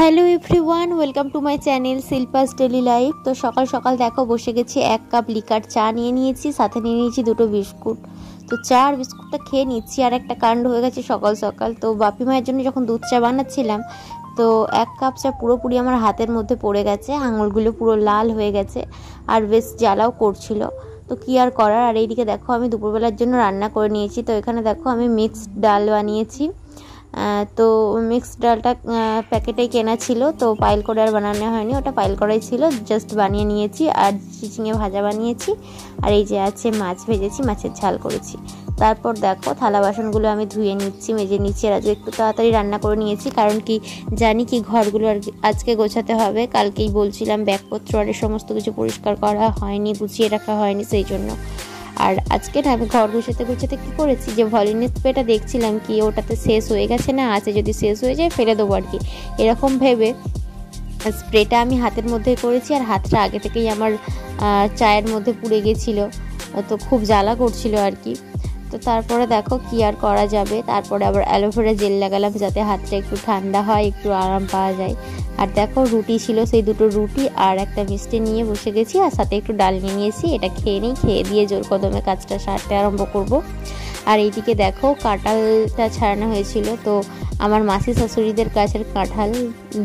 Hello everyone, welcome to my channel Shilpa's daily life. তো সকাল সকাল দেখো বসে গেছি, 1 কাপ লিকার চা নিয়ে নিয়েছি, সাথে নিয়ে নিয়েছি 2টো বিস্কুট। তো চা আর বিস্কুটটা খেয়ে নিচ্ছি। আর একটা কাণ্ড হয়ে গেছে সকাল সকাল। তো বাপি মায়ের জন্য যখন দুধ চা বানাচ্ছিলাম, তো 1 কাপ চা পুরোপুরি আমার হাতের মধ্যে পড়ে গেছে, আঙুলগুলো পুরো লাল হয়ে গেছে আর বেশ জ্বালাও করছিল। তো কি আর করার। আর এইদিকে দেখো আমি দুপুরবেলার জন্য রান্না করে নিয়েছি। তো এখানে দেখো আমি মিক্সড ডাল বানিয়েছি। তো মিক্সড ডালটা প্যাকেটেই কেনা ছিল, তো পাইল করে আর বানানো হয়নি, ওটা পাইল করাই ছিল, জাস্ট বানিয়ে নিয়েছি। আর চিচিঙে ভাজা বানিয়েছি, আর এই যে আছে মাছ ভেজেছি, মাছের ঝাল করেছি। তারপর দেখো থালা বাসনগুলো আমি ধুয়ে নিচ্ছি, মেজে নিচ্ছি। আর আজকে একটু তাড়াতাড়ি রান্না করে নিয়েছি, কারণ কি জানি কি ঘরগুলো আজকে গোছাতে হবে। কালকেই বলছিলাম ব্যাগপত্র আর সমস্ত কিছু পরিষ্কার করা হয়নি, গুছিয়ে রাখা হয়নি, সেই জন্য। আর আজকে না আমি ঘর গুছাতে কী করেছি, যে ভলিনি স্প্রেটা দেখছিলাম কি ওটাতে শেষ হয়ে গেছে না আছে, যদি শেষ হয়ে যায় ফেলে দেবো আর কি, এরকম ভেবে স্প্রেটা আমি হাতের মধ্যে করেছি। আর হাতটা আগে থেকেই আমার চায়ের মধ্যে পুড়ে গেছিলো, তো খুব জ্বালা করছিল আর কি। তো তারপরে দেখো কি আর করা যাবে, তারপরে আবার অ্যালোভেরা জেল লাগালাম যাতে হাতটা একটু ঠান্ডা হয়, একটু আরাম পাওয়া যায়। আর দেখো রুটি ছিল, সেই 2টো রুটি আর একটা মিষ্টি নিয়ে বসে গেছি, আর সাথে একটু ডাল নিয়ে নিয়েছি। এটা খেয়ে নিই, খেয়ে দিয়ে জোর কদমে কাজটা সারতে আরম্ভ করব। আর এইদিকে দেখো কাঁঠালটা ছাড়ানো হয়েছিল, তো আমার মাসি শাশুড়িদের গাছের কাঁঠাল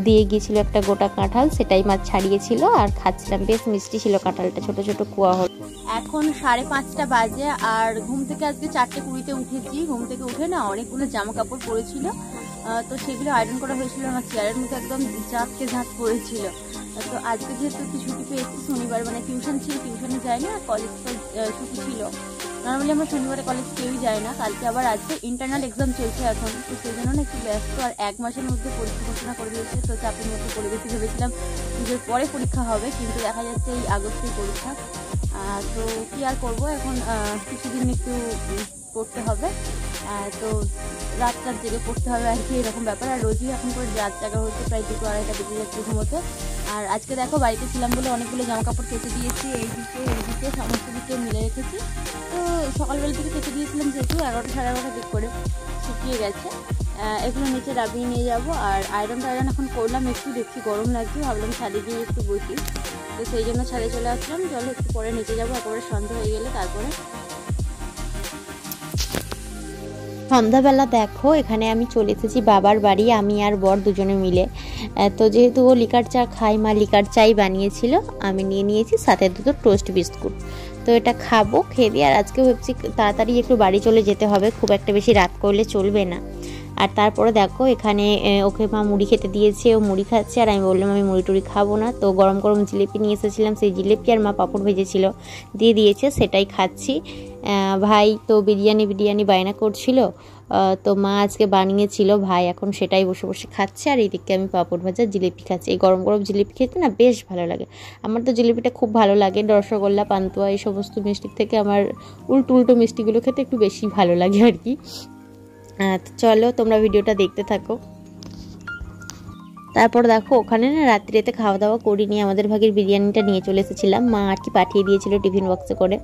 দিয়ে গিয়েছিল একটা গোটা কাঁঠাল, সেটাই মাছ ছাড়িয়েছিল আর খাচ্ছিলাম, বেশ মিষ্টি ছিল কাঁঠালটা, ছোট ছোট কুয়া হল। এখন 5:30 বাজে, আর ঘুম থেকে আজকে 4:20-তে উঠেছি। ঘুম থেকে উঠে না অনেকগুলো জামা কাপড় পরেছিল, তো সেগুলো আয়রন করা হয়েছিল, আমার চেয়ারের মধ্যে একদম ঝাঁককে ঝাঁক পড়েছিল। তো আজকে যেহেতু একটু ছুটি পেয়েছি, শনিবার মানে টিউশন ছিল, টিউশনে যায়নি, আর কলেজটা ছুটি ছিল। নর্মালি আমরা শনিবারে কলেজ কেউই যায় না। কালকে আবার আজকে ইন্টারনাল এক্সাম চলছে এখন, তো সেই জন্য না একটু ব্যস্ত। আর 1 মাসের মধ্যে পরীক্ষা ঘোষণা করে দিয়েছে, তো চাপের মধ্যে পড়ে গেছি। ভেবেছিলাম পুজোর পরে পরীক্ষা হবে, কিন্তু দেখা যাচ্ছে এই আগস্টেই পরীক্ষা। তো কি আর করবো, এখন কিছুদিন একটু পড়তে হবে, তো রাত জেগে পড়তে হবে আর কি, এরকম ব্যাপার। আর রোজই এখন করে রাত জাগা হচ্ছে, প্রায় 2-2:30টা বেজে যাচ্ছে ঘুমোতে। আর আজকে দেখো বাড়িতে ছিলাম বলে অনেকগুলো জামা কাপড় কেটে দিয়েছি, এইদিকে সমস্ত দিকে মিলে রেখেছি। তো সকালবেলা থেকে কেটে দিয়েছিলাম, যেহেতু 11টা 11:30 দিক করে শুকিয়ে গেছে। এগুলো নিচে ডাবিয়ে নিয়ে যাব। আর আয়রন এখন করলাম, একটু দেখছি গরম লাগছে, ভাবলাম ছাদে গিয়ে একটু বসি, তো সেই জন্য ছাদে চলে আসলাম। চলো একটু পরে নিচে যাবো, একেবারে সন্ধ্যা হয়ে গেলে তারপরে। সন্ধ্যাবেলা দেখো এখানে আমি চলে এসেছি বাবার বাড়ি, আমি আর বর দুজনে মিলে। তো যেহেতু ও লিকার চা খায়, মা লিকার চাই বানিয়েছিল, আমি নিয়ে নিয়েছি সাথে 2টো টোস্ট বিস্কুট। তো এটা খাবো, খেয়ে দিয়ে আর আজকে ভাবছি তাড়াতাড়ি একটু বাড়ি চলে যেতে হবে, খুব একটা বেশি রাত করলে চলবে না। আর তারপরে দেখো এখানে ওকে মা মুড়ি খেতে দিয়েছে, ও মুড়ি খাচ্ছে, আর আমি বললাম আমি মুড়ি টুড়ি খাবো না। তো গরম গরম জিলিপি নিয়ে এসেছিলাম, সেই জিলিপি আর মা পাঁপড় ভেজেছিল দিয়ে দিয়েছে, সেটাই খাচ্ছি। ভাই তো বিরিয়ানি বায়না করছিল, তো মা আজকে বানিয়েছিল, ভাই এখন সেটাই বসে বসে খাচ্ছে। আর এইদিকে আমি পাঁপড় ভাজা জিলিপি খাচ্ছি। এই গরম গরম জিলিপি খেতে না বেশ ভালো লাগে, আমার তো জিলিপিটা খুব ভালো লাগে। রসগোল্লা, পান্তুয়া এই সমস্ত মিষ্টির থেকে আমার উল্টো মিষ্টিগুলো খেতে একটু বেশি ভালো লাগে আর কি। চলো তোমরা ভিডিওটা দেখতে থাকো। তারপর দেখো ওখানে না রাত্রিতে খাওয়া দাওয়া করিনি, আমাদের ভাগের বিরিয়ানিটা নিয়ে চলে এসেছিলাম, মা আর কি পাঠিয়ে দিয়েছিল টিফিন বক্সে করে।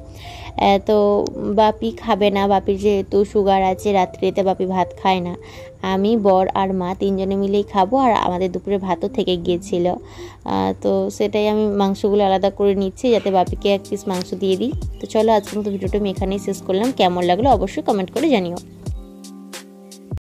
তো বাপি খাবে না, বাপির যেহেতু সুগার আছে, রাত্রিতে বাপি ভাত খায় না, আমি বর আর মা 3জনে মিলেই খাবো। আর আমাদের দুপুরে ভাতও থেকে গিয়েছিল, তো সেটাই আমি মাংসগুলো আলাদা করে নিচ্ছি, যাতে বাপিকে 1 পিস মাংস দিয়ে দিই। তো চলো আজকের মতো ভিডিওটা আমি এখানেই শেষ করলাম, কেমন লাগলো অবশ্যই কমেন্ট করে জানিও।